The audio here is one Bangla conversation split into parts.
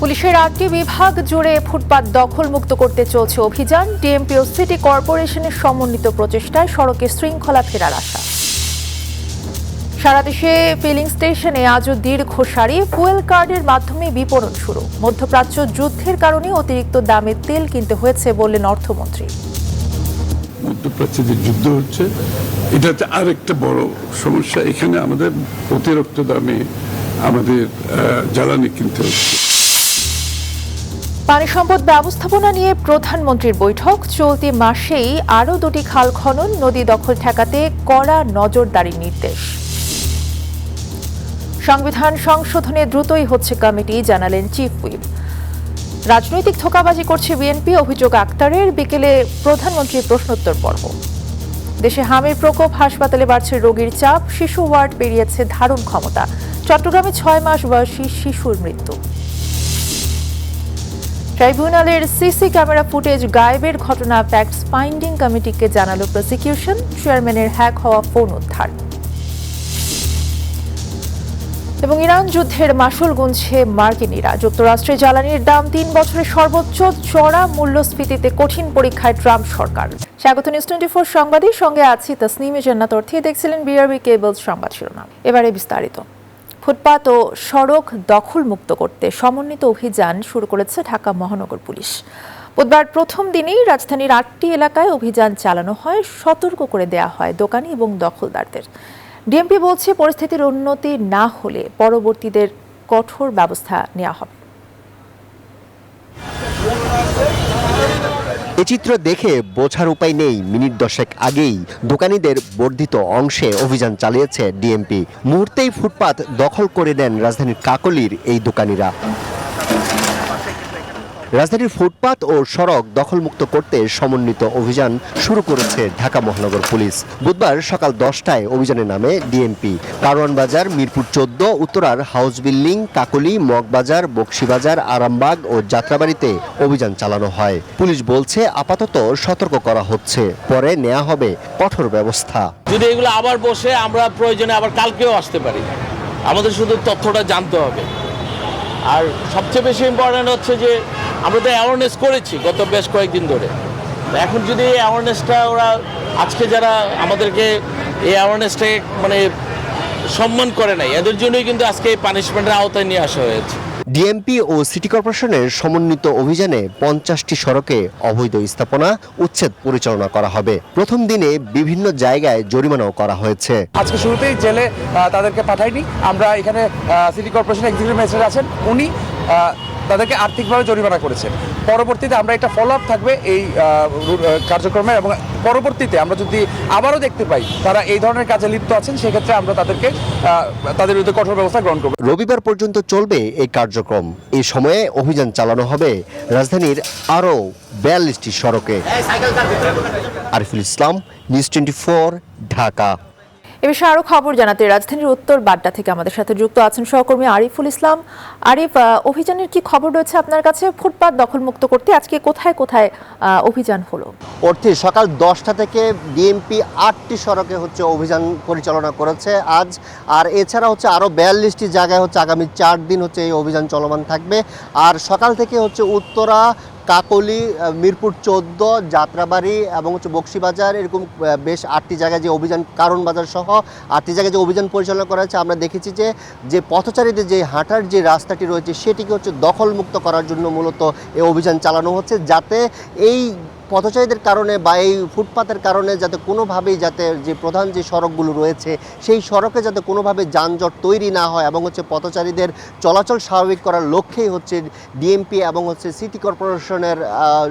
পুলিশের ৮টি বিভাগ জুড়ে ফুটপাত দখলমুক্ত করতে চলছে অভিযান। ডিএমপি ও সিটি কর্পোরেশনের সমন্বিত প্রচেষ্টায় সড়কে শৃঙ্খলা ফেরার আশা। সারা দেশে ফিলিং স্টেশনে আজও দীর্ঘ সারি, ফুয়েল কার্ডের মাধ্যমে বিপণন শুরু। মধ্যপ্রাচ্য যুদ্ধের কারণে অতিরিক্ত দামে তেল কিনতে হয়েছে বললেন অর্থমন্ত্রী। মধ্যপ্রাচ্যে যে যুদ্ধ হচ্ছে, এটাতে আরেকটা বড় সমস্যা। এখানে আমাদের অতিরিক্ত দামে আমাদের জ্বালানি কিনতে হচ্ছে। পানি সম্পদ ব্যবস্থাপনা নিয়ে প্রধানমন্ত্রীর বৈঠক। চলতি মাসেই আরও 2টি খাল খনন, নদী দখল ঠেকাতে কড়া নজরদারির নির্দেশ। সংবিধান সংশোধনে দ্রুতই হচ্ছে কমিটি, জানালেন চিফ হুইপ। রাজনৈতিক ধোঁকাবাজি করছে বিএনপি, অভিযোগ আক্তারের। বিকেলে প্রধানমন্ত্রীর প্রশ্নোত্তর পর্ব। দেশে হামির প্রকোপ, হাসপাতালে বাড়ছে রোগীর চাপ, শিশু ওয়ার্ড পেরিয়েছে ধারণ ক্ষমতা। চট্টগ্রামে 6 মাস বয়সী শিশুর মৃত্যু। ট্রাইব্যুনালের সিসি ক্যামেরা ফুটেজ গায়েবের ঘটনা ফ্যাক্টস ফাইন্ডিং কমিটিকে জানালো প্রসিকিউশন। চেয়ারম্যানের হ্যাক হওয়া ফোন উদ্ধার। এবং ইরান যুদ্ধের মাসুল গুনছে মার্কিনিরা। যুক্তরাষ্ট্রে জ্বালানির দাম 3 বছরের সর্বোচ্চ, চড়া মূল্যস্ফীতিতে কঠিন পরীক্ষায় ট্রাম্প সরকার। স্বাগত নিউজ 24 সংবাদের সঙ্গে আছি তাসনিমে জান্নাত অর্থী। দেখছিলেন বিআরবি কেবলস সংবাদ শিরোনাম। এবারে বিস্তারিত। ফুটপাত ও সড়ক দখলমুক্ত করতে সমন্বিত অভিযান শুরু করেছে ঢাকা মহানগর পুলিশ। বুধবার প্রথম দিনেই রাজধানীর 8টি এলাকায় অভিযান চালানো হয়। সতর্ক করে দেয়া হয় দোকানি এবং দখলদারদের। ডিএমপি বলছে, পরিস্থিতির উন্নতি না হলে পরবর্তীদের কঠোর ব্যবস্থা নেওয়া হবে। এ চিত্র দেখে বোঝার উপায় নেই, মিনিট 10 আগেই দোকানীদের বর্ধিত অংশে অভিযান চালিয়েছে ডিএমপি। মুহূর্তেই ফুটপাত দখল করে নেন রাজধানীর কাকলির এই দোকানীরা। রাজধানীর ফুটপাত ও সড়ক দখলমুক্ত করতে সমন্বিত অভিযান শুরু করেছে ঢাকা মহানগর পুলিশ। বুধবার সকাল 10টায় অভিযানে নামে ডিএমপি। কারওয়ান বাজার, মিরপুর 14, উত্তরার হাউস বিল্ডিং, কাকলী, মগবাজার, বকশীবাজার, আরামবাগ ও যাত্রাবাড়িতে অভিযান চালানো হয়। পুলিশ বলছে, আপাতত সতর্ক করা হচ্ছে, পরে নেওয়া হবে কঠোর ব্যবস্থা। যদি এগুলো আবার বসে, আমরা প্রয়োজনে আবার কালকেও আসতে পারি। আমাদের শুধু তথ্যটা জানতে হবে। আর সবচেয়ে বেশি ইম্পর্টেন্ট হচ্ছে যে আমরা তো অ্যাওয়ারনেস করেছি গত বেশ কয়েকদিন ধরে। এখন যদি এই অ্যাওয়ারনেসটা ওরা আজকে যারা আমাদেরকে এই অ্যাওয়ারনেসটাকে মানে সম্মান করে নাই, এদের জন্যই কিন্তু আজকে এই পানিশমেন্টের আওতায় নিয়ে আসা হয়েছে। ডিএমপি ও সিটি কর্পোরেশনের সমন্বিত অভিযানে 50টি সড়কে অবৈধ স্থাপনা উচ্ছেদ পরিচালনা করা হবে। প্রথম দিনে বিভিন্ন জায়গায় জরিমানাও করা হয়েছে। আজকে শুরুতেই জেলে তাদেরকে পাঠাইনি আমরা। এখানে সিটি কর্পোরেশন এক্সিকিউটিভ ম্যাজিস্ট্রেট আছেন, উনি তাদেরকে আর্থিকভাবে জরিমানা করেছেন। পরবর্তীতে আমরা একটা ফলো আপ থাকবে এই কার্যক্রমে, এবং পরবর্তীতে আমরা যদি আবারও দেখতে পাই তারা এই ধরনের কাজে লিপ্ত আছেন, সেক্ষেত্রে আমরা তাদের বিরুদ্ধে কঠোর ব্যবস্থা গ্রহণ করব। রবিবার পর্যন্ত চলবে এই কার্যক্রম। এই সময়ে অভিযান চালানো হবে রাজধানীর আরও 42টি সড়কে। আরিফুল ইসলাম, নিউজ 24, ঢাকা। এ বিষয়ে আরো খবর জানাতে রাজধানীর উত্তর বাড্ডা থেকে আমাদের সাথে যুক্ত আছেন সহকর্মী আরিফুল ইসলাম। আরিফ, অভিযানের কি খবর রয়েছে আপনার কাছে? ফুটপাত দখলমুক্ত করতে আজকে কোথায় কোথায় অভিযান হলো? অর্থে সকাল 10টা থেকে ডিএমপি 8টি সড়কে অভিযান পরিচালনা করেছে আজ। আর এছাড়া আরও 42টি জায়গায় আগামী 4 দিন এই অভিযান চলমান থাকবে। আর সকাল থেকে উত্তরা, কাকলী, মিরপুর 14, যাত্রাবাড়ি এবং বকশীবাজার, এরকম বেশ 8টি জায়গায় যে অভিযান, কারওয়ান বাজার সহ 8টি জায়গায় যে অভিযান পরিচালনা করা হয়েছে। আমরা দেখেছি যে পথচারীদের যে হাঁটার যে রাস্তাটি রয়েছে সেটিকে দখলমুক্ত করার জন্য মূলত এই অভিযান চালানো হচ্ছে, যাতে এই পথচারীদের কারণে বা এই ফুটপাতের কারণে যাতে কোনোভাবেই যে প্রধান যে সড়কগুলো রয়েছে সেই সড়কে যাতে কোনোভাবে যানজট তৈরি না হয়, এবং পথচারীদের চলাচল স্বাভাবিক করার লক্ষ্যেই ডিএমপি এবং সিটি কর্পোরেশনের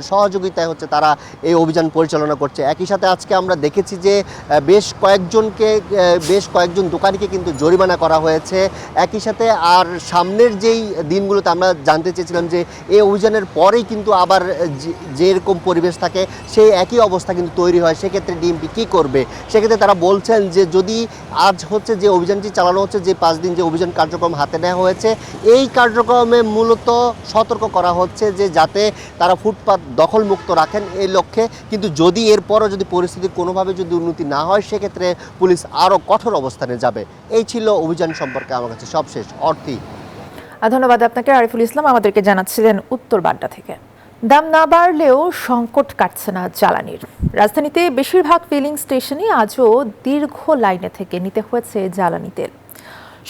সহযোগিতায় তারা এই অভিযান পরিচালনা করছে। একই সাথে আজকে আমরা দেখেছি যে বেশ কয়েকজন দোকানিকে কিন্তু জরিমানা করা হয়েছে। একই সাথে আর সামনের যেই দিনগুলোতে আমরা জানতে চেয়েছিলাম যে এই অভিযানের পরেই কিন্তু আবার যেরকম পরিবেশ থাকে সেই একই অবস্থা কিন্তু তৈরি হয়, সেক্ষেত্রে ডিএমপি কী করবে? সেক্ষেত্রে তারা বলছেন যে যদি আজ যে অভিযানটি চালানো হচ্ছে, যে 5 দিন যে অভিযান কার্যক্রম হাতে নেওয়া হয়েছে, এই কার্যক্রমে মূলত সতর্ক করা হচ্ছে যে যাতে তারা ফুটপাত দখলমুক্ত রাখেন এই লক্ষ্যে। কিন্তু যদি এরপরও পরিস্থিতির কোনোভাবে উন্নতি না হয়, সেক্ষেত্রে পুলিশ আরও কঠোর অবস্থানে যাবে। এই ছিল অভিযান সম্পর্কে আমার কাছে সবশেষ। অর্থী। ধন্যবাদ আপনাকে। আরিফুল ইসলাম আমাদেরকে জানাচ্ছিলেন উত্তর বাড্ডা থেকে। দাম না বাড়লেও সংকট কাটছে না জ্বালানির। রাজধানীতে বেশিরভাগ ফিলিং স্টেশনে আজও দীর্ঘ লাইনে থেকে নিতে হয়েছে জ্বালানি তেল।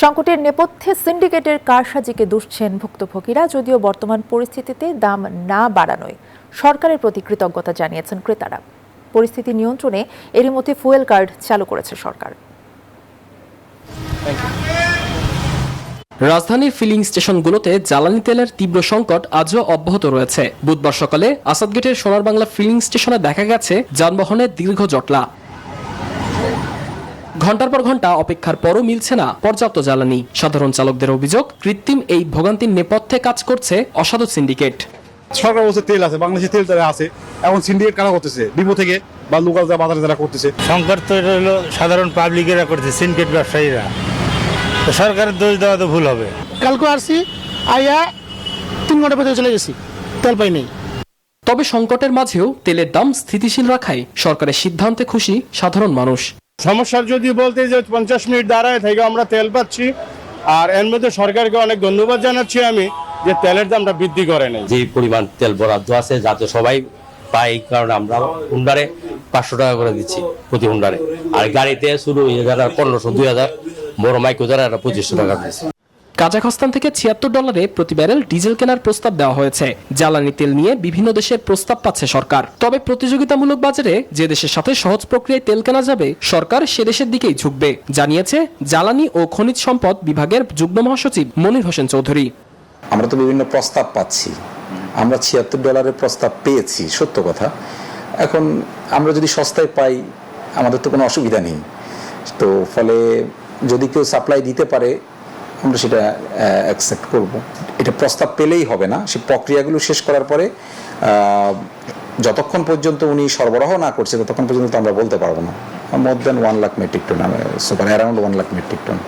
সংকটের নেপথ্যে সিন্ডিকেটের কারসাজিকে দুষছেন ভুক্তভোগীরা, যদিও বর্তমান পরিস্থিতিতে দাম না বাড়ানোয় সরকারের প্রতি কৃতজ্ঞতা জানিয়েছেন ক্রেতারা। পরিস্থিতি নিয়ন্ত্রণে এরই মধ্যে ফুয়েল কার্ড চালু করেছে সরকার। রাজধানীর ফিলিং স্টেশনগুলোতে জ্বালানি তেলের তীব্র সংকট আজও অব্যাহত রয়েছে। বুধবার সকালে আসাদগেটের সোনার বাংলা ফিলিং স্টেশনে দেখা গেছে যানবাহনের দীর্ঘ জটলা। ঘন্টার পর ঘন্টা অপেক্ষার পরও মিলছে না পর্যাপ্ত জ্বালানি। সাধারণ চালকদের অভিযোগ, কৃত্রিম এই ভোগান্তির নেপথ্যে কাজ করছে অসাধু সিন্ডিকেট। সরকার বলছে তেল আছে, বাংলাদেশে তেল তারা আছে, এখন সিন্ডিকেট কারা করতেছে, ডিপো থেকে বা লোকাল বাজারে যারা করতেছে। সংকট তো এটা হলো সাধারণ পাবলিকেরা করছে, সিন্ডিকেট ব্যবসায়ীরা। তো সরকারের দোষ দেওয়া তো ভুল হবে। কালকে আসছি, আইয়া 3 ঘন্টা ভেতরে চলে গেছি, তেল পাই নেই। তবে সংকটের মাঝেও তেলের দাম স্থিতিশীল রাখায় সরকারের সিদ্ধান্তে খুশি সাধারণ মানুষ। সমস্যার যদি বলতে যে 50 মিনিট দাঁড়ায় থেকে আমরা তেল পাচ্ছি, আর এর মধ্যে সরকারকে অনেক ধন্যবাদ জানাচ্ছি আমি যে তেলের দামটা বৃদ্ধি করে নাই। যে পরিমাণ তেল বরাদ্দ আছে যাতে সবাই পায়, এই কারণে আমরা হুন্ডারে 500 টাকা করে দিচ্ছি প্রতি হুন্ডারে, আর গাড়িতে শুরু যারা 1500 2000, বড় মাইকো যারা 2500 টাকা দিচ্ছে। কাজাখস্তান থেকে $76 প্রতি ব্যারেল ডিজেল কেনার প্রস্তাব দেওয়া হয়েছে। জ্বালানি তেল নিয়ে বিভিন্ন দেশের প্রস্তাব পাচ্ছে সরকার। তবে প্রতিযোগিতামূলক বাজারে যে দেশের সাথে সহজ প্রক্রিয়ায় তেল কেনা যাবে, সরকার সে দেশের দিকেই ঝুঁকবে, জানিয়েছে জ্বালানি ও খনিজ সম্পদ বিভাগের যুগ্ম মহাসচিব মনির হোসেন চৌধুরী। আমরা তো বিভিন্ন প্রস্তাব পাচ্ছি, আমরা $76 প্রস্তাব পেয়েছি, সত্য কথা। এখন আমরা যদি সস্তায় পাই আমাদের তো কোনো অসুবিধা নেই। তো ফলে যদি কেউ সাপ্লাই দিতে পারে আমরা সেটা অ্যাকসেপ্ট করব। এটা প্রস্তাব পেলেই হবে না, সেই প্রক্রিয়াগুলো শেষ করার পরে যতক্ষণ পর্যন্ত উনি সরবরাহ না করছে ততক্ষণ পর্যন্ত আমরা বলতে পারবো না। More than 1 lakh metric ton, around 1 lakh metric ton.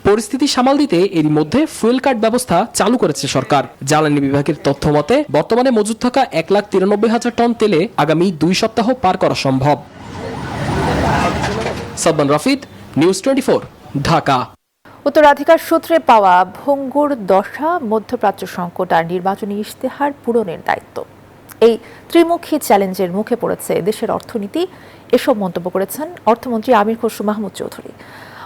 পরিস্থিতি সামাল দিতে এরই মধ্যে ফুয়েল কার্ড ব্যবস্থা চালু করেছে সরকার। জ্বালানি বিভাগের তথ্য মতে বর্তমানে মজুদ থাকা 1,93,000 টন তেলে আগামী 2 সপ্তাহ পার করা সম্ভব। সাদমান রাফিদ, নিউজ 24, ঢাকা। উত্তরাধিকার সূত্রে পাওয়া ভঙ্গুর দশা, মধ্যপ্রাচ্য সংকট আর নির্বাচনী ইশতেহার পূরণের দায়িত্ব, এই ত্রিমুখী চ্যালেঞ্জের মুখে পড়েছে দেশের অর্থনীতি। এসব মন্তব্য করেছেন অর্থমন্ত্রী আমির খসরু মাহমুদ চৌধুরী।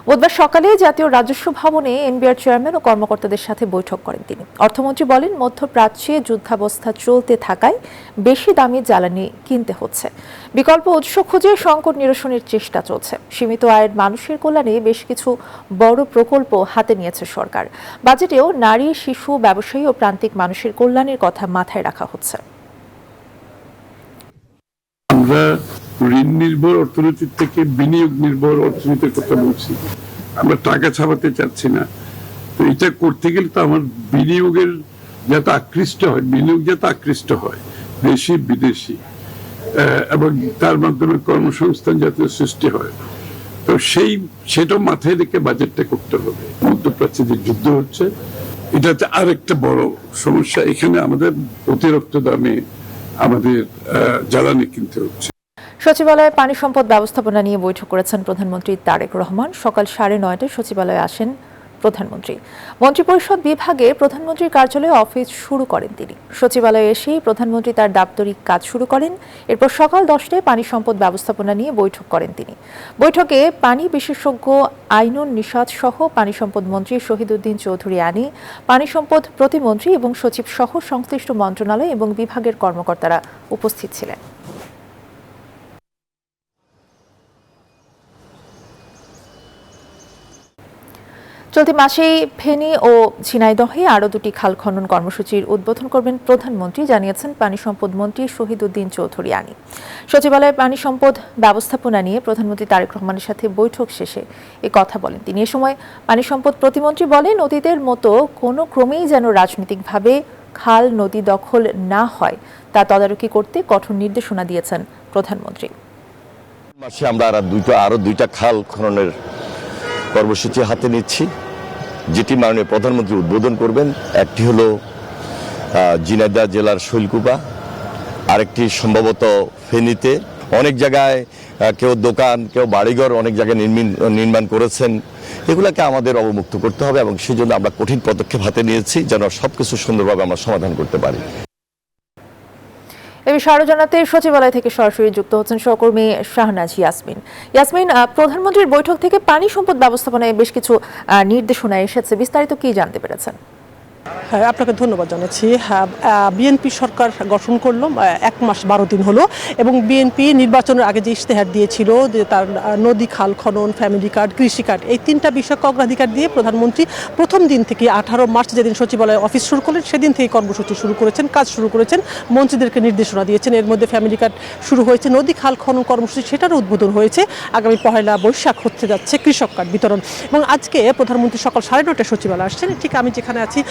বুধবার সকালে জাতীয় রাজস্ব ভবনে এনবিআর চেয়ারম্যান ও কর্মকর্তাদের সাথে বৈঠক করেন তিনি। অর্থমন্ত্রী বলেন, মধ্যপ্রাচ্যে যুদ্ধাবস্থা চলতে থাকায় বেশি দামি জ্বালানি কিনতে হচ্ছে। বিকল্প উৎস খুঁজে সংকট নিরসনের চেষ্টা চলছে। সীমিত আয়ের মানুষের কল্যাণে বেশ কিছু বড় প্রকল্প হাতে নিয়েছে সরকার। বাজেটেও নারী, শিশু, ব্যবসায়ী ও প্রান্তিক মানুষের কল্যাণের কথা মাথায় রাখা হচ্ছে। আমরা ঋণ নির্ভর অর্থনীতির থেকে বিনিয়োগ নির্ভর অর্থনীতির কথা বলছি। আমরা টাকা ছাপাতে চাচ্ছি না। তো এটা করতে গেলে তো আমার বিনিয়োগের যাতে আকৃষ্ট হয়, বিনিয়োগ যাতে আকৃষ্ট হয় দেশি বিদেশি, এবং তার মাধ্যমে কর্মসংস্থান যাতে সৃষ্টি হয়, তো সেটা মাথায় রেখে বাজেটটা করতে হবে। মধ্যপ্রাচ্যে যে যুদ্ধ হচ্ছে এটাতে আরেকটা বড় সমস্যা। এখানে আমাদের অতিরিক্ত দামে আমাদের জ্বালানি কিনতে হচ্ছে। সচিবালয়ে পানি সম্পদ ব্যবস্থাপনা নিয়ে বৈঠক করেছেন প্রধানমন্ত্রী তারেক রহমান। সকাল 9:30টায় সচিবালয়ে আসেন প্রধানমন্ত্রী। মন্ত্রিপরিষদ বিভাগে প্রধানমন্ত্রীর কার্যালয়ে অফিস শুরু করেন তিনি। সচিবালয়ে এসেই প্রধানমন্ত্রী তার দাপ্তরিক কাজ শুরু করেন। এরপর সকাল 10টায় পানি সম্পদ ব্যবস্থাপনা নিয়ে বৈঠক করেন তিনি। বৈঠকে পানি বিশেষজ্ঞ আইনুন নিশাত সহ পানি সম্পদ মন্ত্রী শহীদুদ্দিন চৌধুরী আনি, পানি সম্পদ প্রতিমন্ত্রী এবং সচিব সহ সংশ্লিষ্ট মন্ত্রণালয় এবং বিভাগের কর্মকর্তারা উপস্থিত ছিলেন। চলতি মাসেই ফেনী ও ঝিনাইদহে আরও 2টি খাল খনন কর্মসূচির উদ্বোধন করবেন প্রধানমন্ত্রী, জানিয়েছেন পানি সম্পদ মন্ত্রী শহীদুদ্দিন চৌধুরী আনি। সচিবালয়ে পানি সম্পদ ব্যবস্থাপনা নিয়ে প্রধানমন্ত্রী তারেক রহমানের সাথে বৈঠক শেষে এ কথা বলেন তিনি। এ সময় পানি সম্পদ প্রতিমন্ত্রী বলেন, অতীতের মতো কোনো ক্রমেই যেন রাজনৈতিকভাবে খাল নদী দখল না হয় তা তদারকি করতে কঠোর নির্দেশনা দিয়েছেন প্রধানমন্ত্রী। মাসে আমরা আরো দুইটা খাল খননের কর্মসূচি হাতে নিচ্ছি, যেটি মাননীয় প্রধানমন্ত্রী উদ্বোধন করবেন। একটি হলো ঝিনাইদহ জেলার শৈলকুপা, আরেকটি সম্ভবত ফেনীতে। অনেক জায়গায় কেউ দোকান, কেউ বাড়িঘর অনেক জায়গায় নির্মাণ করেছেন। এগুলোকে আমাদের অবমুক্ত করতে হবে এবং সেই জন্য আমরা কঠিন পদক্ষেপ হাতে নিয়েছি যেন সবকিছু সুন্দরভাবে আমরা সমাধান করতে পারি। এ বিষয়ে আরো জানাতে সচিবালয় থেকে সরাসরি যুক্ত হচ্ছেন সহকর্মী শাহনাজ ইয়াসমিন। ইয়াসমিন, প্রধানমন্ত্রীর বৈঠক থেকে পানি সম্পদ ব্যবস্থাপনায় বেশ কিছু নির্দেশনা এসেছে, বিস্তারিত কি জানতে পেরেছেন? হ্যাঁ, আপনাকে ধন্যবাদ জানাচ্ছি। বিএনপি সরকার গঠন করলো 1 মাস 12 দিন হলো এবং বিএনপি নির্বাচনের আগে যে ইশতেহার দিয়েছিল যে তার নদী খাল খনন, ফ্যামিলি কার্ড, কৃষি কার্ড, এই 3টা বিষয়কে অগ্রাধিকার দিয়ে প্রধানমন্ত্রী প্রথম দিন থেকে 18 মার্চ যেদিন সচিবালয়ে অফিস শুরু করলেন সেদিন থেকে কর্মসূচি শুরু করেছেন, কাজ শুরু করেছেন, মন্ত্রীদেরকে নির্দেশনা দিয়েছেন। এর মধ্যে ফ্যামিলি কার্ড শুরু হয়েছে, নদী খাল খনন কর্মসূচি সেটারও উদ্বোধন হয়েছে। আগামী 1 বৈশাখ হতে যাচ্ছে কৃষক কার্ড বিতরণ এবং আজকে প্রধানমন্ত্রী সকাল 9:30টায় সচিবালয়ে আসছেন। ঠিক আমি যেখানে আছি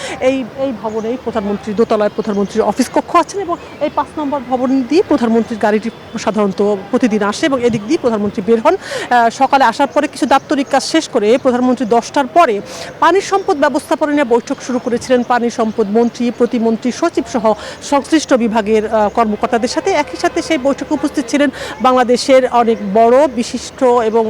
এই ভবনেই প্রধানমন্ত্রীর দোতলায় প্রধানমন্ত্রীর অফিস কক্ষ আছেন এবং এই 5 নম্বর ভবন দিয়ে প্রধানমন্ত্রীর গাড়িটি সাধারণত প্রতিদিন আসে এবং এদিক দিয়ে প্রধানমন্ত্রী বের হন। সকালে আসার পরে কিছু দাপ্তরিক কাজ শেষ করে প্রধানমন্ত্রী 10টার পরে পানি সম্পদ ব্যবস্থাপনা নিয়ে বৈঠক শুরু করেছিলেন পানি সম্পদ মন্ত্রী, প্রতিমন্ত্রী, সচিব সহ সংশ্লিষ্ট বিভাগের কর্মকর্তাদের সাথে। একই সাথে সেই বৈঠকে উপস্থিত ছিলেন বাংলাদেশের অনেক বড় বিশিষ্ট এবং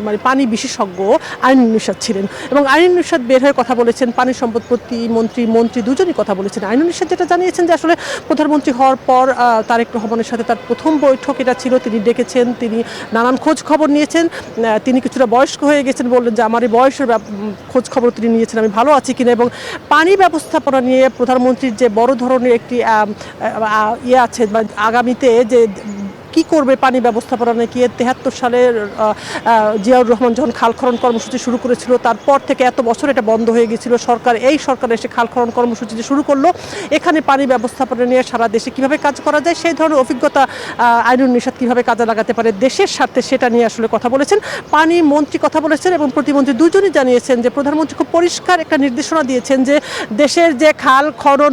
মানে পানি বিশেষজ্ঞ আইনুন নিশাত ছিলেন এবং আইনুন নিশাত বের হয়ে কথা বলেছেন। পানি সম্পদ প্রতিমন্ত্রী মন্ত্রী দুজনই কথা বলেছেন। আইনুন নিশাত যেটা জানিয়েছেন যে আসলে প্রধানমন্ত্রী হওয়ার পর তারেক রহমানের সাথে তার প্রথম বৈঠক এটা ছিল, তিনি ডেকেছেন, তিনি নানান খোঁজ খবর নিয়েছেন, তিনি কিছুটা বয়স্ক হয়ে গেছেন, বললেন যে আমার এই বয়সের খোঁজ খবর তিনি নিয়েছেন, আমি ভালো আছি কিনা। এবং পানি ব্যবস্থাপনা নিয়ে প্রধানমন্ত্রীর যে বড় ধরনের একটি ইয়ে আছে বা আগামীতে যে কি করবে পানি ব্যবস্থাপনা নাকি 73 সালের জিয়াউর রহমান যখন খাল খনন কর্মসূচি শুরু করেছিল তারপর থেকে এত বছর এটা বন্ধ হয়ে গেছিল। এই সরকার এসে খাল খনন কর্মসূচি শুরু করলো, এখানে পানি ব্যবস্থাপনা নিয়ে সারা দেশে কিভাবে কাজ করা যায় সেই ধরনের অভিজ্ঞতা আইনুন নিশাত কিভাবে কাজে লাগাতে পারে দেশের স্বার্থে সেটা নিয়ে আসলে কথা বলেছেন। পানি মন্ত্রী কথা বলেছেন এবং প্রতিমন্ত্রী দুজনই জানিয়েছেন যে প্রধানমন্ত্রী খুব পরিষ্কার একটা নির্দেশনা দিয়েছেন যে দেশের যে খাল খনন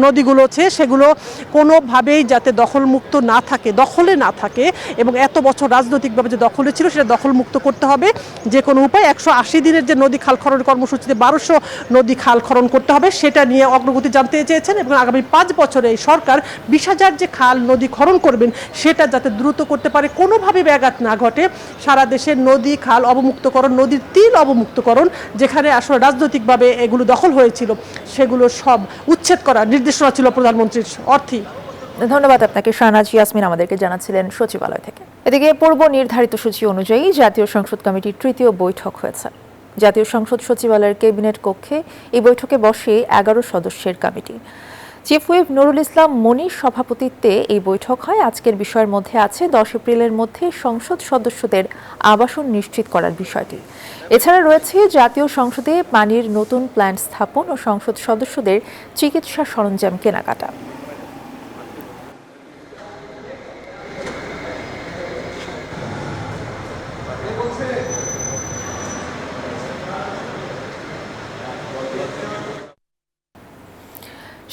নদীগুলো আছে সেগুলো কোনোভাবেই যাতে দখলমুক্ত না দখলে না থাকে এবং এত বছর রাজনৈতিকভাবে যে দখলে ছিল সেটা দখলমুক্ত করতে হবে যে কোনো উপায়। 180 দিনের যে নদী খাল খনন কর্মসূচিতে 1200 নদী খাল খনন করতে হবে সেটা নিয়ে অগ্রগতি জানতে চেয়েছেন এবং আগামী 5 বছরে এই সরকার 20,000 যে খাল নদী খনন করবেন সেটা যাতে দ্রুত করতে পারে, কোনোভাবে ব্যাঘাত না ঘটে। সারা দেশের নদী খাল অবমুক্তকরণ, নদীর তীর অবমুক্তকরণ, যেখানে আসলে রাজনৈতিকভাবে এগুলো দখল হয়েছিল সেগুলো সব উচ্ছেদ করার নির্দেশনা ছিল প্রধানমন্ত্রীর অর্থে। ধন্যবাদ আপনাকে শাহনাজ ইয়াসমিন, আমাদেরকে জানাচ্ছিলেন সচিবালয় থেকে। এদিকে পূর্ব নির্ধারিত সূচি অনুযায়ী জাতীয় সংসদ কমিটির তৃতীয় বৈঠক হয়েছে। জাতীয় সংসদ সচিবালয়ের ক্যাবিনেট কক্ষে এই বৈঠকে বসে 11 সদস্যের committee. Chief whip Nurul Islam মনির সভাপতিত্বে এই বৈঠক হয়। আজকের বিষয়ের মধ্যে আছে 10 এপ্রিলের মধ্যে সংসদ সদস্যদের আবাসন নিশ্চিত করার বিষয়টি। এছাড়া রয়েছে জাতীয় সংসদে পানির নতুন প্ল্যান্ট স্থাপন ও সংসদ সদস্যদের চিকিৎসা সরঞ্জাম কেনাকাটা।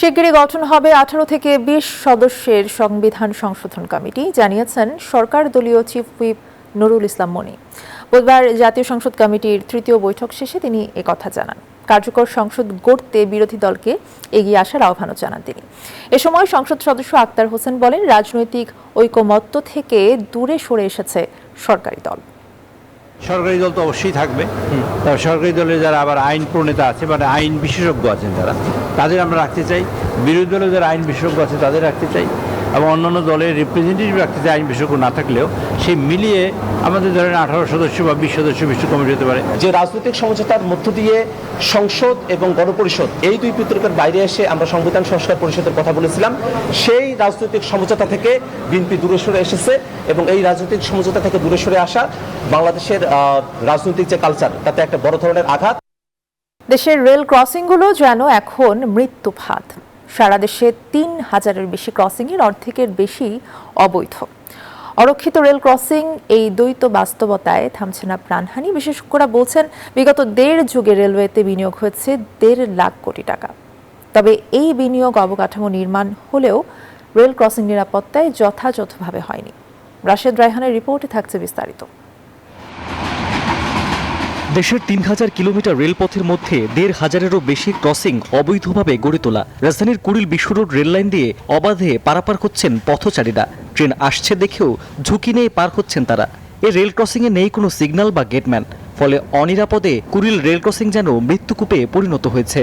শিগগিরই গঠন হবে 18 থেকে 20 সদস্যের সংবিধান সংশোধন কমিটি, জানিয়েছেন সরকার দলীয় চিফ হুইপ নুরুল ইসলাম মনি। বুধবার জাতীয় সংসদ কমিটির তৃতীয় বৈঠক শেষে তিনি একথা জানান। কার্যকর সংসদ গড়তে বিরোধী দলকে এগিয়ে আসার আহ্বানও জানান তিনি। এ সময় সংসদ সদস্য আক্তার হোসেন বলেন, রাজনৈতিক ঐকমত্য থেকে দূরে সরে এসেছে সরকারি দল। সরকারি দল তো অবশ্যই থাকবে, তবে সরকারি দলের যারা আবার আইন প্রণেতা আছে মানে আইন বিশেষজ্ঞ আছেন তাদের আমরা রাখতে চাই, বিরোধী দলের যারা আইন বিশেষজ্ঞ আছে তাদের রাখতে চাই এবং অন্যান্য দলের রিপ্রেজেন্টেটিভ রাখতে চাই আইন বিশেষজ্ঞ না থাকলেও। সেই মিলিয়ে আমাদের ধরেন 18 সদস্য বা 20 সদস্য বিশিষ্ট কমিটি হতে পারে। যে রাজনৈতিক সমঝোতার মধ্য দিয়ে সংসদ এবং গণপরিষদ এই দুই বিতর্কের বাইরে এসে আমরা সংবিধান সংস্কার পরিষদের কথা বলেছিলাম, সেই রাজনৈতিক সমঝোতা থেকে বিএনপি দূরে সরে এসেছে এবং এই রাজনৈতিক সমঝোতা থেকে দূরে সরে আসা বাংলাদেশের রাজনৈতিক যে কালচার তাতে একটা বড় ধরনের আঘাত। দেশের রেল ক্রসিংগুলো যেন এখন মৃত্যু ফাঁদ। সারা দেশে 3000-এর বেশি ক্রসিংয়ের অর্ধেকের বেশি অবৈধ। অরক্ষিত রেল ক্রসিং এই দ্বৈত বাস্তবতায় থামছে না প্রাণহানি। বিশেষজ্ঞরা বলছেন বিগত 1.5 যুগে রেলওয়েতে বিনিয়োগ হয়েছে 1.5 লাখ কোটি টাকা। তবে এই বিনিয়োগ অবকাঠামো নির্মাণ হলেও রেল ক্রসিং নিরাপত্তায় যথাযথভাবে হয়নি। রাশেদ রায়হানের রিপোর্টে থাকছে বিস্তারিত। দেশের 3000 কিলোমিটার রেলপথের মধ্যে 1500-এরও বেশি ক্রসিং অবৈধভাবে গড়ে তোলা। রাজধানীর কুড়িল বিশ্ব রোড রেললাইন দিয়ে অবাধে পারাপার হচ্ছেন পথচারীরা। ট্রেন আসছে দেখেও ঝুঁকি নিয়ে পার হচ্ছেন তারা। এই রেল ক্রসিংয়ে নেই কোনো সিগন্যাল বা গেটম্যান। ফলে অনিরাপদে কুড়িল রেল ক্রসিং যেন মৃত্যুকূপে পরিণত হয়েছে।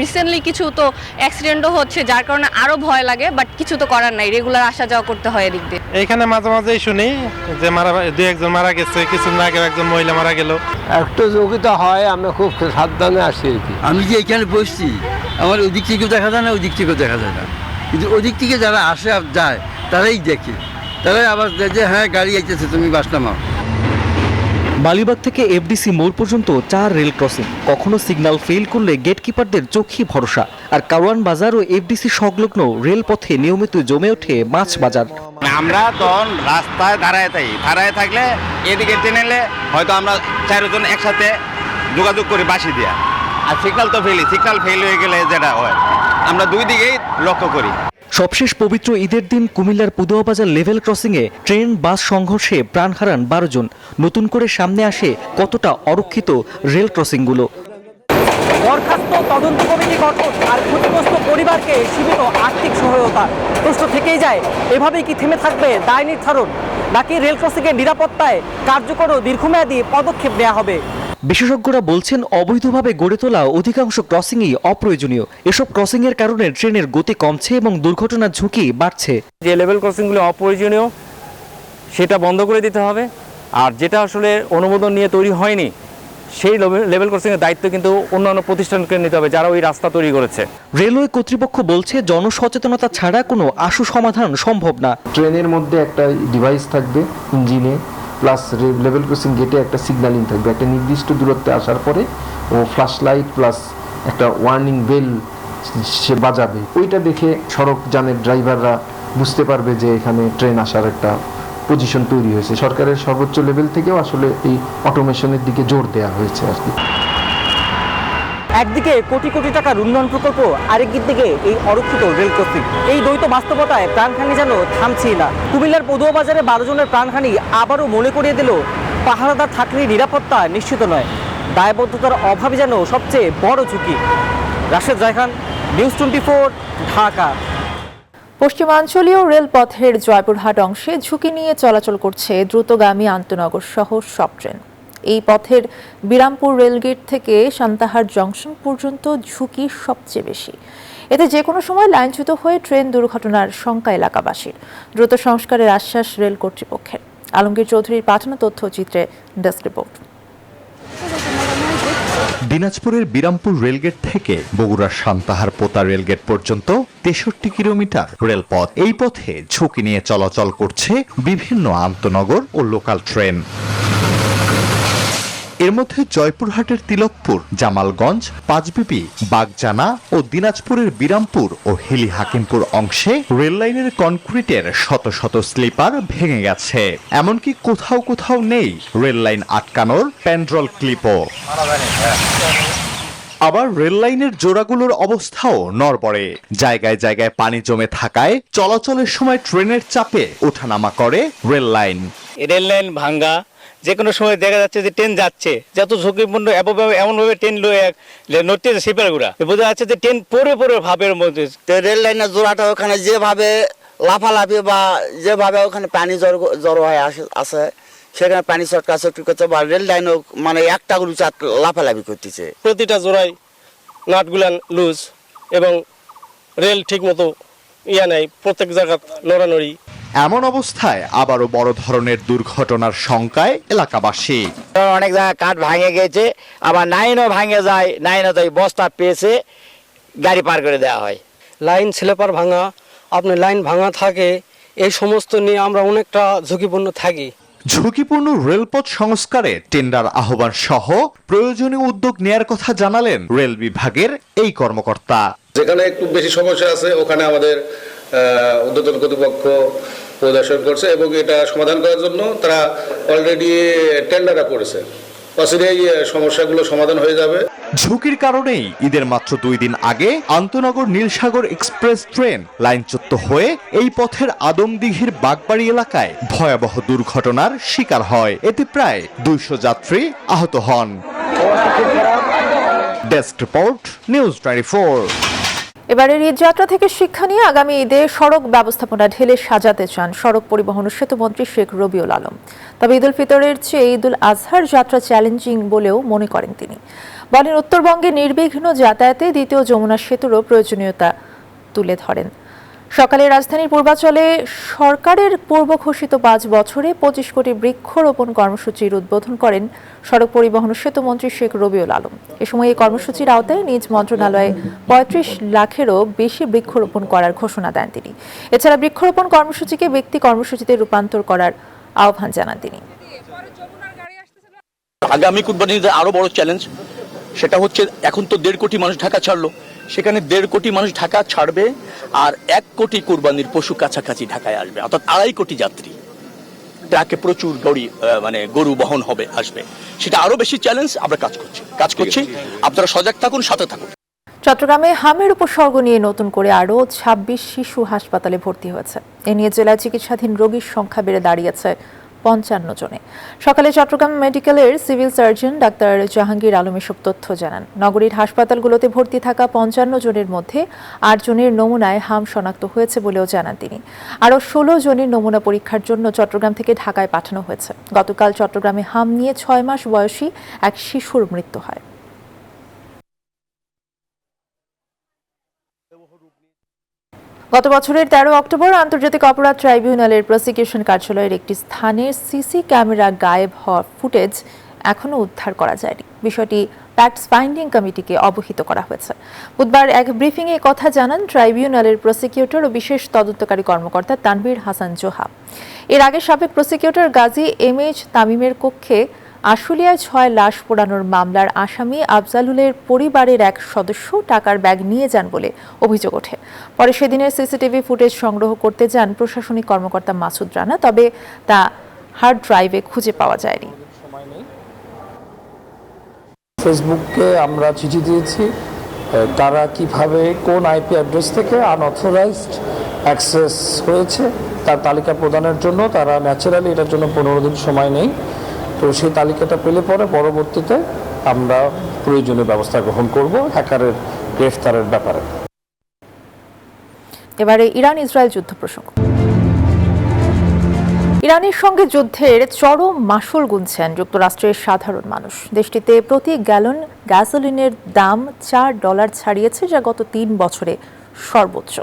রিসেন্টলি কিছু তো অ্যাক্সিডেন্টও হচ্ছে, যার কারণে আরো ভয় লাগে, বাট কিছু তো করার নাই, রেগুলার আসা যাওয়া করতে হয় এদিক দিয়ে। এখানে মাঝে মাঝেই শুনি যে দুই একজন মারা গেছে, কিছুদিন আগে একজন মহিলা মারা গেল। একটু ঝুঁকিটা হয়, আমরা খুব সাবধানে আসি। আমি যে এখানে বসছি, আমার ওদিক থেকেও দেখা যায় না, ওদিক থেকেও দেখা যায় না, কিন্তু ওদিক থেকে যারা আসে আর যায় তারাই দেখে, তারাই আবার যে হ্যাঁ গাড়ি আইতেছে, তুমি বাস নামাও। মালিবাগ থেকে এফডিসি মোড় পর্যন্ত 4 রেল ক্রসিং, কখনো সিগন্যাল ফেল করলে গেটকিপারদের চোখে ভরসা। আর কারওয়ান বাজার ও এফডিসি সংলগ্ন রেলপথে নিয়মিত জমে ওঠে মাছ বাজার। আমরা তখন রাস্তায় দাঁড়ায় থাকলে এদিকে ট্রেন এলে হয়তো আমরা 4 জন একসাথে যোগাযোগ করি বাসি দিয়া, আর সিগন্যাল ফেল হয়ে গেলে যেটা হয় আমরা দুই দিকেই লক্ষ্য করি। সবশেষ পবিত্র ঈদের দিন কুমিল্লার পুদুয়াবাজার লেভেল ক্রসিংয়ে ট্রেন বাস সংঘর্ষে প্রাণ হারান 12 জন। নতুন করে সামনে আসে কতটা অরক্ষিত রেল ক্রসিংগুলো। বরখাস্ত তদন্ত কমিটি গঠন আর ক্ষতিগ্রস্ত পরিবারকে সীমিত আর্থিক সহায়তা। প্রশ্ন থেকেই যায়, এভাবেই কি থেমে থাকবে দায় নির্ধারণ, নাকি রেল ক্রসিংয়ের নিরাপত্তায় কার্যকর ও দীর্ঘমেয়াদী পদক্ষেপ নেওয়া হবে? বিশেষজ্ঞরা বলছেন অবৈধভাবে গড়ে তোলা অধিকাংশ ক্রসিংই অপ্রয়োজনীয়। এসব ক্রসিংয়ের কারণে ট্রেনের গতি কমছে এবং দুর্ঘটনার ঝুঁকি বাড়ছে। যে লেভেল ক্রসিংগুলো অপ্রয়োজনীয় সেটা বন্ধ করে দিতে হবে, আর যেটা আসলে অনুমোদন নিয়ে তৈরি হয়নি সেই লেভেল ক্রসিংয়ের দায়িত্ব কিন্তু অন্যান্য প্রতিষ্ঠানকে নিতে হবে যারা ওই রাস্তা তৈরি করেছে। রেলওয়ে কর্তৃপক্ষ বলছে জনসচেতনতা ছাড়া কোনো আশু সমাধান সম্ভব না। ট্রেনের মধ্যে একটা ডিভাইস থাকবে ইঞ্জিনে, প্লাস লেভেল ক্রসিং গেটে একটা সিগন্যালিং থাকবে, একটা নির্দিষ্ট দূরত্বে আসার পরে ও ফ্ল্যাশ লাইট প্লাস একটা ওয়ার্নিং বেল সে বাজাবে। ওইটা দেখে সড়ক যানের ড্রাইভাররা বুঝতে পারবে যে এখানে ট্রেন আসার একটা পজিশন তৈরি হয়েছে। সরকারের সর্বোচ্চ লেভেল থেকেও আসলে এই অটোমেশনের দিকে জোর দেওয়া হয়েছে আর কি। একদিকে কোটি কোটি টাকার উন্নয়ন প্রকল্প, আরেক দিকে এই অরক্ষিত রেল ক্রসিং, এই দ্বৈত বাস্তবতায় প্রাণহানি যেন থামছেই না। কুমিল্লার পদুয়াবাজারে 12 জনের প্রাণহানি আবারও মনে করিয়ে দিল পাহারাদার থাকলে নিরাপত্তা নিশ্চিত নয়, দায়বদ্ধতার অভাবে যেন সবচেয়ে বড় ঝুঁকি। রাশেদ জায়খান, নিউজ 24, ঢাকা। পশ্চিমাঞ্চলীয় রেলপথের জয়পুরহাট অংশে ঝুঁকি নিয়ে চলাচল করছে দ্রুতগামী আন্তনগর সহ সব ট্রেন। এই পথের বিরামপুর রেলগেট থেকে সান্তাহার জংশন পর্যন্ত ঝুঁকি সবচেয়ে বেশি। এতে যে কোনো সময় লাইনচ্যুত হয়ে ট্রেন দুর্ঘটনার শঙ্কা এলাকাবাসীর। দ্রুত সংস্কারের আশ্বাস রেল কর্তৃপক্ষের। আলমগীর চৌধুরীর পাঠানো তথ্যচিত্রে ডেস্ক রিপোর্ট। দিনাজপুরের বিরামপুর রেলগেট থেকে বগুড়ার সান্তাহার পোতা রেলগেট পর্যন্ত 63 কিলোমিটার রেলপথ। এই পথে ঝুঁকি নিয়ে চলাচল করছে বিভিন্ন আন্তনগর ও লোকাল ট্রেন। এর মধ্যে জয়পুরহাটের তিলকপুর, জামালগঞ্জ, পাঁচবিবি, বাগজানা ও দিনাজপুরের বিরামপুর ও হিলি হাকিমপুর অংশে রেললাইনের কনক্রিটের শত শত স্লিপার ভেঙে গেছে। এমনকি কোথাও কোথাও নেই রেললাইন আটকানোর প্যান্ড্রল ক্লিপও। আবার রেললাইনের জোড়াগুলোর অবস্থাও নড়বড়ে। জায়গায় জায়গায় পানি জমে থাকায় চলাচলের সময় ট্রেনের চাপে ওঠানামা করে রেললাইন। রেললাইন ভাঙ্গা, যে কোনো সময় দেখা যাচ্ছে যে ট্রেন যাচ্ছে, যত ঝুঁকিপূর্ণ এমনভাবে ট্রেন নড়তেছে শিপারগুড়া, বোঝা যাচ্ছে যে ট্রেন পরে ভাবের মধ্যে। রেল লাইনের জোড়াটা ওখানে যেভাবে লাফালাফি বা যেভাবে ওখানে পানি জড়ো হয়ে আসে, সেখানে পানি চটকাচটকি করছে, বা রেল লাইনও মানে একটা গুলো লাফালাফি করতেছে। প্রতিটা জোড়ায় নাটগুলান লুজ এবং রেল ঠিক মতো নেই, প্রত্যেক জায়গা নড়ানড়ি। এমন অবস্থায় আবারও বড় ধরনের দুর্ঘটনার শঙ্কায় এলাকাবাসী। অনেক জায়গায় কাঠ ভাঙে গেছে, আবার লাইনও ভাঙে যায়, লাইনও তাই বস্তা পেয়েছে গাড়ি পার করে দেওয়া হয়। লাইন স্লিপার ভাঙা, আপনার লাইন ভাঙা থাকে, এই সমস্ত নিয়ে আমরা অনেকটা ঝুঁকিপূর্ণ থাকি। ঝুঁকিপূর্ণ রেলপথ সংস্কারে টেন্ডার আহ্বান সহ প্রয়োজনীয় উদ্যোগ নেয়ার কথা জানালেন রেল বিভাগের এই কর্মকর্তা। যেখানে একটু বেশি সমস্যা আছে ওখানে আমাদের ঊর্ধ্বতন কর্তৃপক্ষ পরিদর্শন করছে এবং এটা সমাধান করার জন্য তারা অলরেডি টেন্ডার করেছে। অচিরেই সমস্যাগুলো সমাধান হয়ে যাবে। ঝুঁকির কারণেই ঈদের মাত্র 2 দিন আগে আন্তনগর নীলসাগর এক্সপ্রেস ট্রেন লাইনচ্যুত হয়ে এই পথের আদমদিঘির বাগবাড়ি এলাকায় ভয়াবহ দুর্ঘটনার শিকার হয়। এতে প্রায় 200 যাত্রী আহত হন। Desk report, news 24। এবারের ঈদযাত্রা থেকে শিক্ষা নিয়ে আগামী ঈদে সড়ক ব্যবস্থাপনা ঢেলে সাজাতে চান সড়ক পরিবহন ও সেতুমন্ত্রী শেখ রবিউল আলম। তবে ঈদুল ফিতরের চেয়ে ঈদুল আজহার যাত্রা চ্যালেঞ্জিং বলেও মনে করেন তিনি। বলেন, উত্তরবঙ্গে নির্বিঘ্ন যাতায়াতে দ্বিতীয় যমুনা সেতুরও প্রয়োজনীয়তা তুলে ধরেন। সকালে রাজধানীর পূর্বাঞ্চলে সরকারের পূর্ব ঘোষিত 5 বছরে 25 কোটি বৃক্ষরোপণ কর্মসূচির উদ্বোধন করেন সড়ক পরিবহন ও সেতু মন্ত্রী শেখ রবিউল আলম। এ সময় এই কর্মসূচির আওতায় নিজ মন্ত্রণালয়ে 35 লাখেরও বেশি বৃক্ষরোপণ করার ঘোষণা দেন তিনি। এছাড়া বৃক্ষরোপণ কর্মসূচিকে ব্যক্তি কর্মসূচিতে রূপান্তর করার আহ্বান জানান তিনি। আগামী কুরবানিতে আরো বড় চ্যালেঞ্জ সেটা হচ্ছে, এখন তো 1.5 কোটি মানুষ ঢাকা ছাড়লো, সেখানে 1.5 কোটি মানুষ ঢাকা ছাড়বে আর 1 কোটি কুরবানির পশু কাছাকাছি ঢাকায় আসবে, অর্থাৎ 2.5 কোটি যাত্রী ট্রাকে প্রচুর গরু বহন হবে, আসবে। সেটা আরো বেশি চ্যালেঞ্জ। আমরা কাজ করছি, আপনারা সজাগ থাকুন, সাথে থাকুন। চট্টগ্রামে হামের উপসর্গ নিয়ে নতুন করে আরও 26 শিশু হাসপাতালে ভর্তি হয়েছে। এ নিয়ে জেলায় চিকিৎসাধীন রোগীর সংখ্যা বেড়ে দাঁড়িয়েছে 55 জনে। সকালে চট্টগ্রাম মেডিকেলের civil surgeon doctor Jahangir Alam এসব তথ্য জানান। নগরীর হাসপাতালগুলোতে ভর্তি থাকা 55 জনের মধ্যে 8 জনের নমুনায় হাম শনাক্ত হয়েছে বলেও জানান তিনি। আরও 16 জনের নমুনা পরীক্ষার জন্য চট্টগ্রাম থেকে ঢাকায় পাঠানো হয়েছে। গতকাল চট্টগ্রামে হাম নিয়ে 6 মাস বয়সী এক শিশুর মৃত্যু হয়। গত বছরের 13 অক্টোবর আন্তর্জাতিক অপরাধ ট্রাইব্যুনালের প্রসিকিউশন কার্যালয়ের একটি স্থানের সিসি ক্যামেরা গায়েব হওয়ার ফুটেজ এখনও উদ্ধার করা যায়নি। বিষয়টি ফ্যাক্টস ফাইন্ডিং কমিটিকে অবহিত করা হয়েছে। বুধবার এক ব্রিফিংয়ে কথা জানান ট্রাইব্যুনালের প্রসিকিউটর ও বিশেষ তদন্তকারী কর্মকর্তা তানভীর হাসান জোহা। এর আগে সাবেক প্রসিকিউটর গাজী এমএইচ তামিমের কক্ষে আশুলিয়ায় 6 লাশ পোড়ানোর মামলার আসামি আফজালুলের পরিবারের এক সদস্য টাকার ব্যাগ নিয়ে যান বলে অভিযোগ ওঠে। পরে সেদিনের সিসিটিভি ফুটেজ সংগ্রহ করতে যান প্রশাসনিক কর্মকর্তা মাসুদ রানা, তবে তা হার্ড ড্রাইভে খুঁজে পাওয়া যায়নি। ফেসবুককে আমরা চিঠি দিয়েছি, তারা কিভাবে কোন আইপি অ্যাড্রেস থেকে আনঅথরাইজড অ্যাক্সেস হয়েছে তার তালিকা প্রদানের জন্য। তারা ন্যাচারালি এটার জন্য 15 দিন সময় নেই। তো সেই তালিকাটা পেলে পরে পরবর্তীতে আমরা প্রয়োজনীয় ব্যবস্থা গ্রহণ করব হ্যাকারের গ্রেফতারের ব্যাপারে। এবারে ইরান ইসরায়েল যুদ্ধ প্রসঙ্গ। ইরানের সঙ্গে যুদ্ধের চরম মাশুল গুনছেন যুক্তরাষ্ট্রের সাধারণ মানুষ। দেশটিতে প্রতি গ্যালন গ্যাসোলিনের দাম $4 ছাড়িয়েছে, যা গত 3 বছরে সর্বোচ্চ।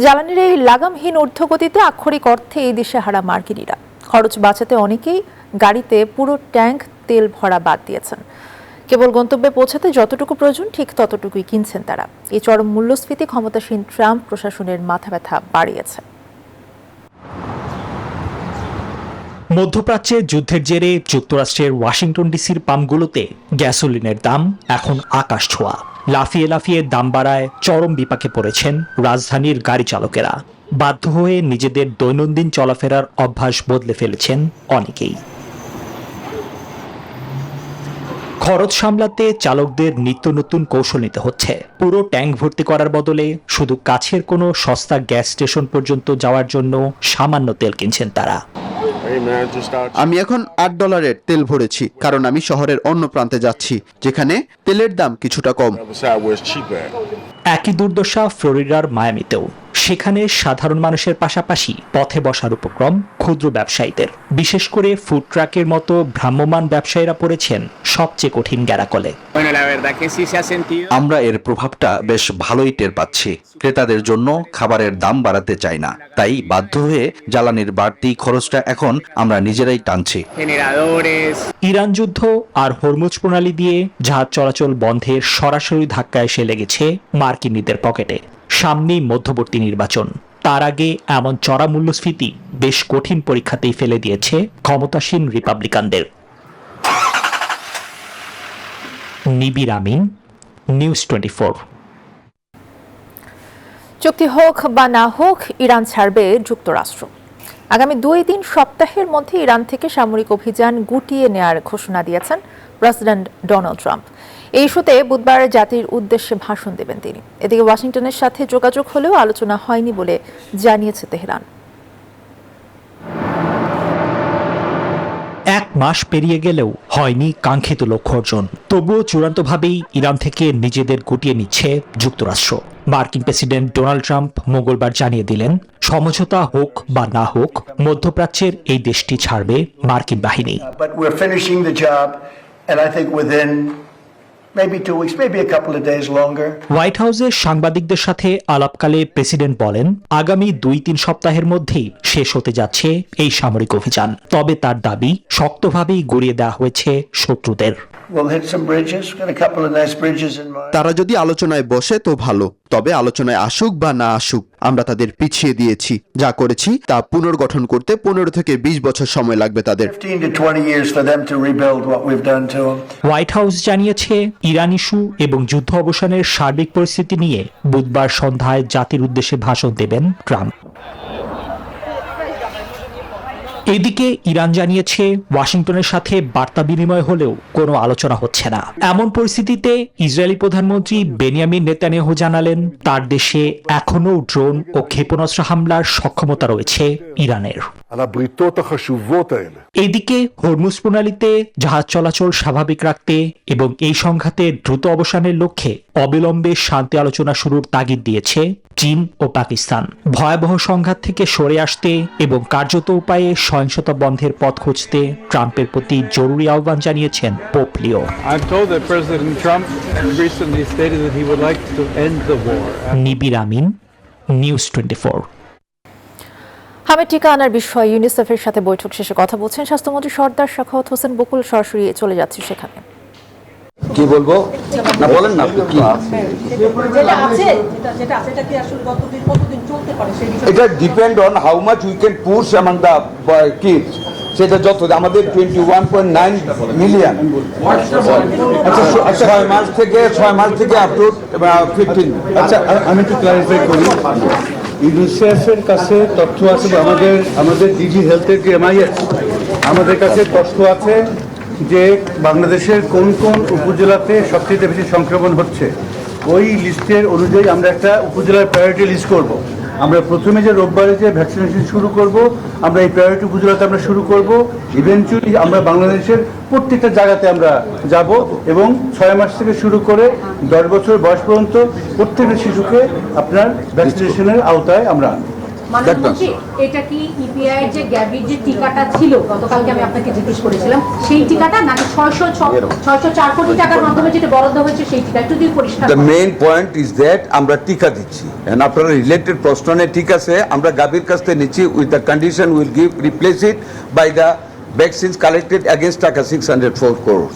জ্বালানির এই লাগামহীন ঊর্ধ্বগতিতে আক্ষরিক অর্থে এই দেশে হারা মার্কিনিরা খরচ বাঁচাতে অনেকেই গাড়িতে পুরো ট্যাঙ্ক তেল ভরা বাদ দিয়েছেন। কেবল গন্তব্যে পৌঁছাতে যতটুকু প্রয়োজন ঠিক ততটুকুই কিনছেন তারা। এই চরম মূল্যস্ফীতি ক্ষমতাসীন ট্রাম্প প্রশাসনের মাথা ব্যথা বাড়িয়েছে। মধ্যপ্রাচ্যে যুদ্ধের জেরে যুক্তরাষ্ট্রের ওয়াশিংটন ডিসির পাম্পগুলোতে গ্যাসোলিনের দাম এখন আকাশ ছোঁয়া। লাফিয়ে লাফিয়ে দাম বাড়ায় চরম বিপাকে পড়েছেন রাজধানীর গাড়ি চালকেরা। বাধ্য হয়ে নিজেদের দৈনন্দিন চলাফেরার অভ্যাস বদলে ফেলেছেন অনেকেই। খরচ সামলাতে চালকদের নিত্য নতুন কৌশল নিতে হচ্ছে। পুরো ট্যাঙ্ক ভর্তি করার বদলে শুধু কাছের কোনো সস্তা গ্যাস স্টেশন পর্যন্ত যাওয়ার জন্য সামান্য তেল কিনছেন তারা। আমি এখন $8 তেল ভরেছি, কারণ আমি শহরের অন্য প্রান্তে যাচ্ছি যেখানে তেলের দাম কিছুটা কম। একই দুর্দশা ফ্লোরিডার মায়ামিতেও। সেখানে সাধারণ মানুষের পাশাপাশি পথে বসার উপক্রম ক্ষুদ্র ব্যবসায়ীদের। বিশেষ করে ফুড ট্রাকের মতো ভ্রাম্যমাণ ব্যবসায়ীরা পড়েছেন সবচেয়ে কঠিন গ্যারাকলে। আমরা এর প্রভাবটা বেশ ভালোই টের পাচ্ছি। ক্রেতাদের জন্য খাবারের দাম বাড়াতে চাই না, তাই বাধ্য হয়ে জ্বালানির বাড়তি খরচটা এখন আমরা নিজেরাই টানছি। ইরান যুদ্ধ আর হরমুজ প্রণালী দিয়ে জাহাজ চলাচল বন্ধের সরাসরি ধাক্কা এসে লেগেছে মার্কিনীদের পকেটে। সামনেই মধ্যবর্তী নির্বাচন। তার আগে এমন চড়া মূল্যস্ফীতি বেশ কঠিন পরীক্ষাতেই ফেলে দিয়েছে ক্ষমতাসীন রিপাবলিকানদের। নিবির আমিন, নিউজ 24। চুক্তি হোক বা না হোক, ইরান ছাড়বে যুক্তরাষ্ট্র। আগামী 2-3 সপ্তাহের মধ্যে ইরান থেকে সামরিক অভিযান গুটিয়ে নেয়ার ঘোষণা দিয়েছেন প্রেসিডেন্ট ডোনাল্ড ট্রাম্প। এই ইস্যুতে বুধবার জাতির উদ্দেশ্যে ভাষণ দেবেন তিনি। এদিকে ওয়াশিংটনের সাথে যোগাযোগ হলেও আলোচনা হয়নি বলে জানিয়েছে তেহরান। 1 মাস পেরিয়ে গেলেও হয়নি কাঙ্ক্ষিত লক্ষ্য অর্জন। তবুও চূড়ান্তভাবেই ইরান থেকে নিজেদের গুটিয়ে নিচ্ছে যুক্তরাষ্ট্র। মার্কিন প্রেসিডেন্ট ডোনাল্ড ট্রাম্প মঙ্গলবার জানিয়ে দিলেন, সমঝোতা হোক বা না হোক, মধ্যপ্রাচ্যের এই দেশটি ছাড়বে মার্কিন বাহিনী। But we're finishing the job, and I think within maybe 2 weeks, maybe a couple of days longer. White হাউসে সাংবাদিকদের সাথে আলাপকালে প্রেসিডেন্ট বলেন, আগামী 2-3 সপ্তাহের মধ্যেই শেষ হতে যাচ্ছে এই সামরিক অভিযান। তবে তার দাবি, শক্তভাবেই গড়িয়ে দেওয়া হয়েছে শত্রুদের। We'll hit some bridges, got a couple of nice bridges in mind. তারা যদি আলোচনায় বসে তো ভালো, তবে আলোচনায় আসুক বা না আসুক, আমরা তাদের পিছিয়ে দিয়েছি। যা করেছি তা পুনর্গঠন করতে 15 থেকে 20 বছর সময় লাগবে তাদের। 15 to 20 years for them to rebuild what we've done to them. White house জানিয়েছে, ইরান ইস্যু এবং যুদ্ধ অবসানের সার্বিক পরিস্থিতি নিয়ে বুধবার সন্ধ্যায় জাতির উদ্দেশ্যে ভাষণ দেবেন ট্রাম্প। এদিকে ইরান জানিয়েছে, ওয়াশিংটনের সাথে বার্তা বিনিময় হলেও কোনো আলোচনা হচ্ছে না। এমন পরিস্থিতিতে ইসরায়েলি প্রধানমন্ত্রী বেনিয়ামিন নেতানিয়াহু জানালেন, তার দেশে এখনও ড্রোন ও ক্ষেপণাস্ত্র হামলার সক্ষমতা রয়েছে ইরানের। এদিকে হরমুজ প্রণালীতে জাহাজ চলাচল স্বাভাবিক রাখতে এবং এই সংঘাতের দ্রুত অবসানের লক্ষ্যে অবিলম্বে শান্তি আলোচনা শুরুর তাগিদ দিয়েছে চীন ও পাকিস্তান। ভয়াবহ সংঘাত থেকে সরে আসতে এবং কার্যত উপায়ে সহিংসতা বন্ধের পথ খুঁজতে ট্রাম্পের প্রতি জরুরি আহ্বান জানিয়েছেন পোপ লিও। নিবির আমিন, নিউজ 24। হামের টিকা আনার বিষয়ে ইউনিসেফের সাথে বৈঠক শেষে কথা বলছেন স্বাস্থ্যমন্ত্রী সর্দার সাখাওয়াত হোসেন বকুল। সরাসরি চলে যাচ্ছে সেখানে। কি বলবো না বলেন না, কি এটা depend on how much we can push among the kids. সেটা যত আমাদের 21.9 মিলিয়ন 6 মাস থেকে আপ টু 15। আচ্ছা, আমি একটু ক্লারিফাই করি। ইউনিসেফের কাছে তথ্য আছে, আমাদের ডিজি হেলথের যে MIS, আমাদের কাছে তথ্য আছে যে বাংলাদেশের কোন কোন উপজেলাতে সবচেয়ে বেশি সংক্রমণ হচ্ছে। ওই লিস্টের অনুযায়ী আমরা একটা উপজেলার প্রায়োরিটি লিস্ট করব। আমরা প্রথমে যে রোববারে যে ভ্যাকসিনেশন শুরু করব, আমরা এই প্রায়োরিটি উপজেলাতে আমরা শুরু করব। ইভেনচুয়ালি আমরা বাংলাদেশের প্রত্যেকটা জায়গাতে আমরা যাব এবং 6 মাস থেকে শুরু করে 10 বছর বয়স পর্যন্ত প্রত্যেকটা শিশুকে আপনার ভ্যাকসিনেশনের আওতায় আমরা আনব। এটা কি ইপিআই এর যে গ্যাভির যে টিকাটা ছিল, গতকালকে আমি আপনাকে জিজ্ঞেস করেছিলাম, সেই টিকাটা নাকি 604 কোটি টাকার মাধ্যমে যেটা বরাদ্দ হয়েছে সেই টিকা? একটু দিয়ে পরিষ্কার। The main point is that আমরা টিকা দিচ্ছি, এন্ড আপনারা রিলেটেড প্রশ্নে ঠিক আছে, আমরা গাভীর কাছ থেকে নিচ্ছি with the condition will give replace it by the vaccines collected against টাকা 604 crore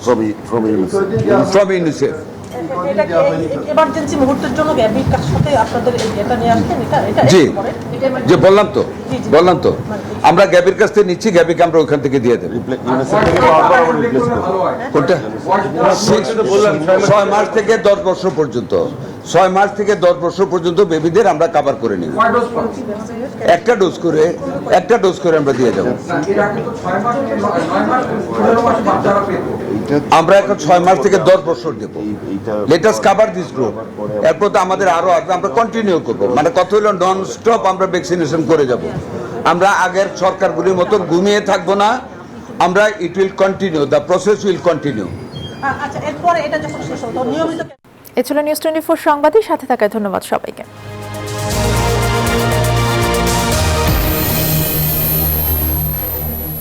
from UNICEF. এমার্জেন্সি মুহূর্তের জন্য গ্যাভির কাছ সাথে আপনাদের এটা নিয়ে আসছেন, এটা জি যে বললাম তো আমরা গ্যাভির কাছ থেকে নিচ্ছি, গ্যাভিকে আমরা ওখান থেকে দিয়ে দেব। কোনটা 6 মাস থেকে 10 বছর পর্যন্ত, 6 মাস থেকে 10 বছর পর্যন্ত বেবিদের আমরা কভার করে নিব। একটা ডোজ করে আমরা দিয়ে যাব। আমরা এখন 6 মাস থেকে 10 বছর দেব। Let us cover this group. এরপর তো আমাদের আরো আসবে, আমরা কন্টিনিউ করব। মানে কথা হলো নন স্টপ আমরা ভ্যাকসিনেশন করে যাব। আমরা আগের সরকারগুলির মতো ঘুমিয়ে থাকবো না, আমরা it will continue, the process will continue. আচ্ছা, এরপরে এটা যখন শেষ হতো নিয়মিত। এ ছিল নিউজ 24 সংবাদের সাথে থাকায় ধন্যবাদ সবাইকে।